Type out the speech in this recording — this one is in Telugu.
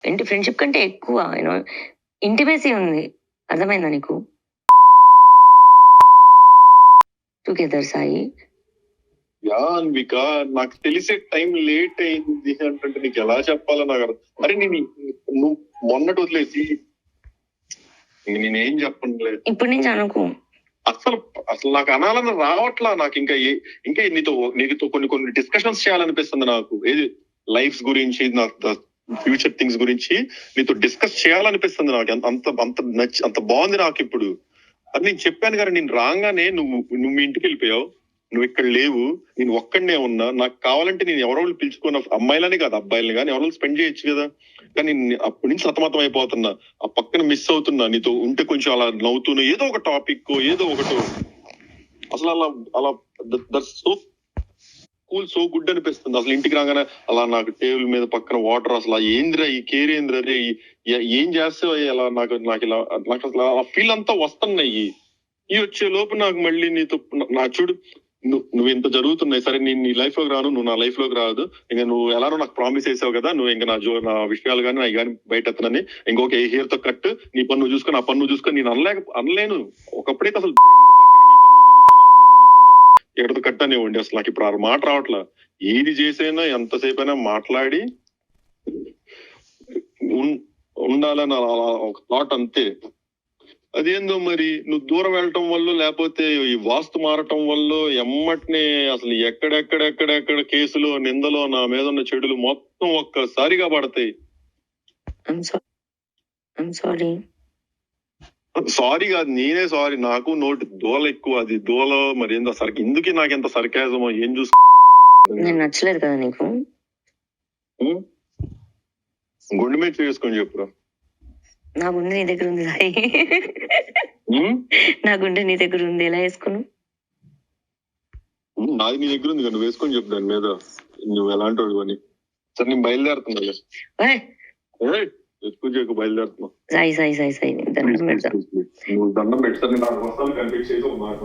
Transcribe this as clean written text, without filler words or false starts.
ఏంటి ఫ్రెండ్‌షిప్ కంటే ఎక్కువ ఇంటిమేసీ ఉంది. అర్థమైందా నీకు? టుగెదర్ సాయి. అన్విక, నాకు తెలిసే టైం లేట్ అయింది అంటే నీకు ఎలా చెప్పాలో నాకు అరే నువ్వు మొన్నటి వదిలేసి నేనేం చెప్పనులే. ఇప్పుడు నుంచి అనుకో. అసలు అసలు నాకు అనాలని రావట్లా. నాకు ఇంకా నీతో కొన్ని డిస్కషన్స్ చేయాలనిపిస్తుంది నాకు. ఏది లైఫ్ గురించి, ఫ్యూచర్ థింగ్స్ గురించి నీతో డిస్కస్ చేయాలనిపిస్తుంది నాకు. అంత బాగుంది నాకు ఇప్పుడు. అది నేను చెప్పాను కదా, నేను రాగానే నువ్వు మీ ఇంటికి వెళ్ళిపోయావు, నువ్వు ఇక్కడ లేవు, నేను ఒక్కడనే ఉన్నా. నాకు కావాలంటే నేను ఎవరో పిలుచుకున్న అమ్మాయిలని కాదు అబ్బాయిలని కానీ ఎవరో స్పెండ్ చేయొచ్చు కదా. కానీ అప్పటి నుంచి సతమతం అయిపోతున్నా, ఆ పక్కన మిస్ అవుతున్నా. నీతో ఉంటే కొంచెం అలా నవ్వుతున్నా, ఏదో ఒక టాపిక్ ఏదో ఒకటి. అసలు అలా that's so cool, so good అనిపిస్తుంది. అసలు ఇంటికి రాగానే అలా నాకు టేబుల్ మీద పక్కన వాటర్, అసలు ఏంద్రా ఈ కేర్ ఏంద్రా రే, ఏం చేస్తావు అలా నాకు అసలు ఆ ఫీల్ అంతా వస్తున్నాయి. ఈ వచ్చే లోపు నాకు మళ్ళీ నీతో నా చూడు, నువ్వు ఇంత జరుగుతున్నాయి. సరే నేను నీ లైఫ్ లోకి రాను, నువ్వు నా లైఫ్ లోకి రాదు. ఇంకా నువ్వు ఎలానో నాకు ప్రామిస్ చేసావు కదా, నువ్వు ఇంకా నా విషయాలు కానీ అవి కానీ బయట ఎత్తనని, ఇంకొక హెయిర్ తో కట్, నీ పన్ను చూసుకొని ఆ పన్ను చూసుకొని నేను అనలేను. ఒకప్పుడైతే అసలు ఎక్కడితో కట్ అనేవ్వండి. అసలు నాకు ఇప్పుడు ఆ మాట రావట్లా. ఏది చేసైనా ఎంతసేపు అయినా మాట్లాడి ఉండాలని ఒక థాట్ అంతే. అదేందో మరి నువ్వు దూరం వెళ్ళటం వల్ల, లేకపోతే ఈ వాస్తు మారటం వల్ల ఎమ్మటిని అసలు ఎక్కడెక్కడ కేసులు, నిందలు, నా మీద ఉన్న చెడులు మొత్తం ఒక్కసారిగా పడతాయి. సారీ కాదు, నేనే సారీ. నాకు నోటి దోల ఎక్కువ. అది దోల మరి ఏందో ఎందుకు నాకు ఎంత సర్కాజమో ఏం చూసుకుని నచ్చలేదు కదా నీకు. గుండె మీద చేసుకొని చెప్పురా. నా గుండె నీ దగ్గర ఉంది సాయి. నా గుండె నీ దగ్గర ఉంది, ఎలా వేసుకున్నావు? నాది నీ దగ్గర ఉంది, నువ్వు వేసుకొని చెప్పు దాని మీద నువ్వు ఎలాంటి వాడు అని. సరే నేను బయలుదేరుతున్నా. ఎక్కువ బయలుదేరుతున్నా. సాయి సాయి సాయి సాయి దండం పెడతా. నువ్వు దండం పెడతాను, నాకు వస్తాను కనిపించేది ఒక మాట.